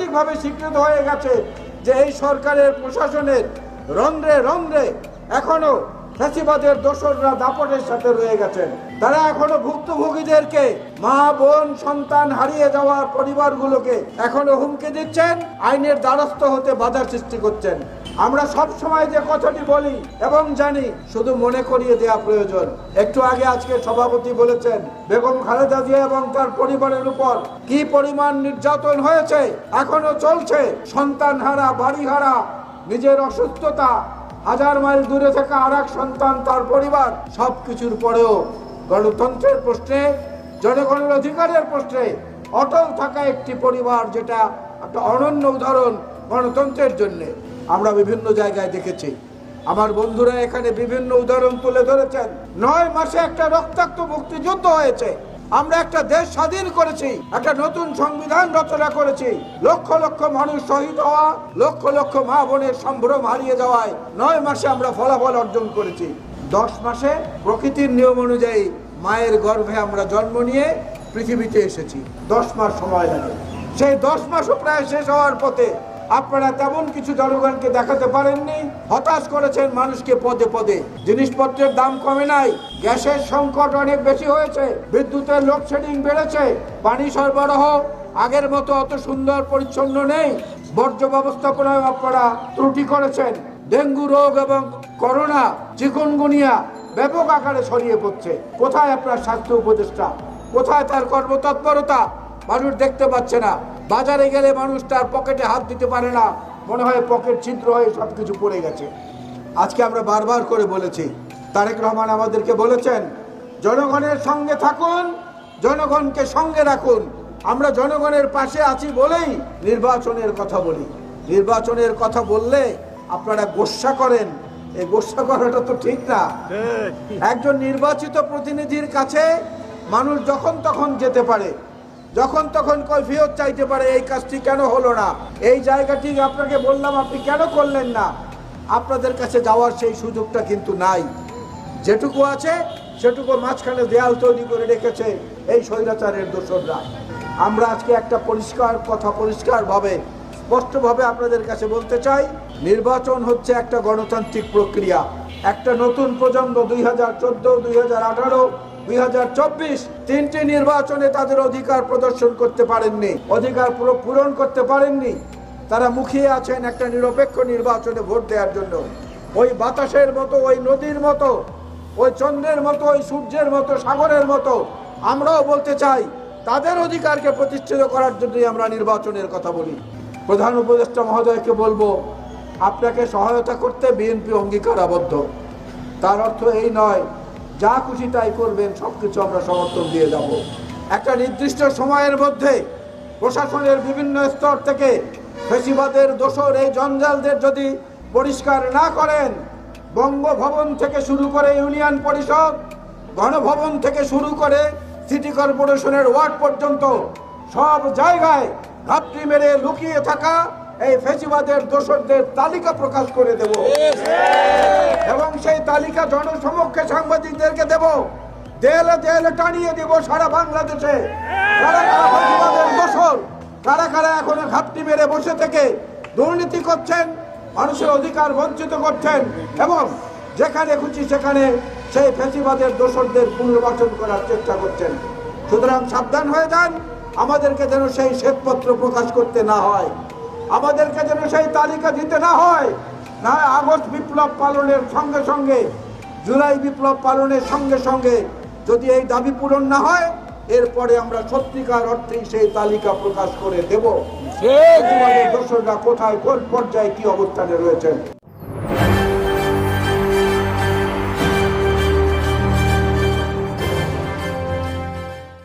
আন্তর্জাতিকভাবে স্বীকৃত হয়ে গেছে যে এই সরকারের প্রশাসনের রন্ধ্রে রন্ধ্রে এখনো ফ্যাসিবাদের দোসররা দাপটের সাথে রয়ে গেছেন। তারা এখনো ভুক্তভোগীদেরকে, মা বোন সন্তান হারিয়ে যাওয়ার পরিবারগুলোকে এখনো হুমকি দিচ্ছেন, আইনের দ্বারস্থ হতে বাধা সৃষ্টি করছেন। আমরা সব সময় যে কথাটি বলি এবং জানি, শুধু মনে করিয়ে দেওয়া প্রয়োজন। একটু আগে আজকে সভাপতি বলেছেন বেগম খালেদা জিয়া এবং তার পরিবারের উপর কি পরিমাণ নির্যাতন হয়েছে, এখনো চলছে। সন্তান হারা, বাড়ি হারা, নিজের অসুস্থতা, হাজার মাইল দূরে থাকা আর এক সন্তান, তার পরিবার, সবকিছুর পরেও গণতন্ত্রের প্রশ্নে, জনগণের অধিকারের প্রশ্নে অটল থাকা একটি পরিবার, যেটা একটা অনন্য উদাহরণ গণতন্ত্রের জন্য। আমরা বিভিন্ন জায়গায় দেখেছি, আমার বন্ধুরা এখানে বিভিন্ন উদাহরণ তুলে ধরেছেন। 9 মাসে একটা রক্তাক্ত মুক্তিযুদ্ধ হয়েছে, আমরা একটা দেশ স্বাধীন করেছি, একটা নতুন সংবিধান রচনা করেছি। লক্ষ লক্ষ মানুষ শহীদ হওয়া, লক্ষ লক্ষ মা বোনের সম্ভ্রম হারিয়ে যাওয়ায় 9 মাসে আমরা ফলাফল অর্জন করেছি। 10 মাসে প্রকৃতির নিয়ম অনুযায়ী মায়ের গর্ভে আমরা জন্ম নিয়ে পৃথিবীতে এসেছি। 10 মাস সময় লাগে। সেই 10 মাসও প্রায় শেষ হওয়ার পথে। আপনারা তেমন কিছু জনগণকে দেখাতে পারেননি, হতাশ করেছেন মানুষকে পদে পদে। জিনিসপত্রের দাম কমে নাই, গ্যাসের সংকট অনেক বেশি হয়েছে, বিদ্যুতের লোডশেডিং বেড়েছে, পানি সরবরাহ আগের মতো অত সুন্দর পরিচ্ছন্ন নেই, বর্জ্য ব্যবস্থাপনায় আপনারা ত্রুটি করেছেন। ডেঙ্গু রোগ এবং করোনা, চিকুনগুনিয়া ব্যাপক আকারে ছড়িয়ে পড়ছে। কোথায় আপনার স্বাস্থ্য উপদেষ্টা? কোথায় তার কর্মতৎপরতা? মানুষ দেখতে পাচ্ছে না। বাজারে গেলে মানুষ তার পকেটে হাত দিতে পারে না, মনে হয় পকেট ছিদ্র হয়ে সবকিছু পড়ে গেছে। আজকে আমরা বারবার করে বলেছি, তারেক রহমান আমাদেরকে বলেছেন জনগণের সঙ্গে থাকুন, জনগণকে সঙ্গে রাখুন। আমরা জনগণের পাশে আছি বলেই নির্বাচনের কথা বলি। নির্বাচনের কথা বললে আপনারা গোস্বা করেন, এই গোস্বা করাটা তো ঠিক না। একজন নির্বাচিত প্রতিনিধির কাছে মানুষ যখন তখন যেতে পারে, যখন তখন কৈফিয়ত চাইতে পারে, এই কাজটি কেন হলো না, এই জায়গাটি আপনাকে বললাম আপনি কেন করলেন না। আপনাদের কাছে যাওয়ার সেই সুযোগটা কিন্তু নাই। যেটুকু আছে সেটুকু মাঝখানে দেয়াল তৈরি করে রেখেছে এই স্বৈরাচারের দোসররা। আমরা আজকে একটা পরিষ্কার কথা, পরিষ্কারভাবে স্পষ্টভাবে আপনাদের কাছে বলতে চাই, নির্বাচন হচ্ছে একটা গণতান্ত্রিক প্রক্রিয়া। একটা নতুন প্রজন্ম 2014, 2018, 2024 তিনটি নির্বাচনে তাদের অধিকার প্রদর্শন করতে পারেননি, অধিকার পূরণ করতে পারেননি। তারা মুখিয়ে আছেন একটা নিরপেক্ষ নির্বাচনে ভোট দেওয়ার জন্য। ওই বাতাসের মতো, ওই নদীর মতো, ওই চন্দ্রের মতো, ওই সূর্যের মতো, সাগরের মতো আমরাও বলতে চাই তাদের অধিকারকে প্রতিষ্ঠিত করার জন্যই আমরা নির্বাচনের কথা বলি। প্রধান উপদেষ্টা মহোদয়কে বলবো, আপনাকে সহায়তা করতে বিএনপি অঙ্গীকারাবদ্ধ। তার অর্থ এই নয় যা খুশি তাই করবেন, সবকিছু আমরা সমর্থন দিয়ে যাব। একটা নির্দিষ্ট সময়ের মধ্যে প্রশাসনের বিভিন্ন স্তর থেকে ফ্যাসিবাদের দোসর এই জঞ্জালদের যদি পরিষ্কার না করেন, বঙ্গভবন থেকে শুরু করে ইউনিয়ন পরিষদ, গণভবন থেকে শুরু করে সিটি কর্পোরেশনের ওয়ার্ড পর্যন্ত সব জায়গায় ঘাপটি মেরে লুকিয়ে থাকা এই ফ্যাসিবাদের দোসরদের তালিকা প্রকাশ করে দেব এবং সেই তালিকা জনসমক্ষে সাংবাদিকদেরকে দেব, দেয়ালে দেয়ালে টানিয়ে দেব সারা বাংলাদেশে। কারা কারা ফ্যাসিবাদের দোসর, কারা কারা এখনো ঘাপটি মেরে বসে থেকে দুর্নীতি করছেন, মানুষের অধিকার বঞ্চিত করছেন এবং যেখানে খুশি সেখানে সেই ফ্যাসিবাদের দোসরদের পুনর্বাসন করার চেষ্টা করছেন। সুতরাং সাবধান হয়ে যান, আমাদেরকে যেন সেই শ্বেতপত্র প্রকাশ করতে না হয়, আমাদেরকে যেন সেই তালিকা দিতে না হয়। না আগস্ট বিপ্লব পালনের সঙ্গে সঙ্গে, জুলাই বিপ্লব পালনের সঙ্গে সঙ্গে যদি এই দাবি পূরণ না হয়, এরপরে আমরা সত্যিকার অর্থেই সেই তালিকা প্রকাশ করে দেব দোসররা কোথায়, কোন পর্যায়ে, কি অবস্থানে রয়েছেন।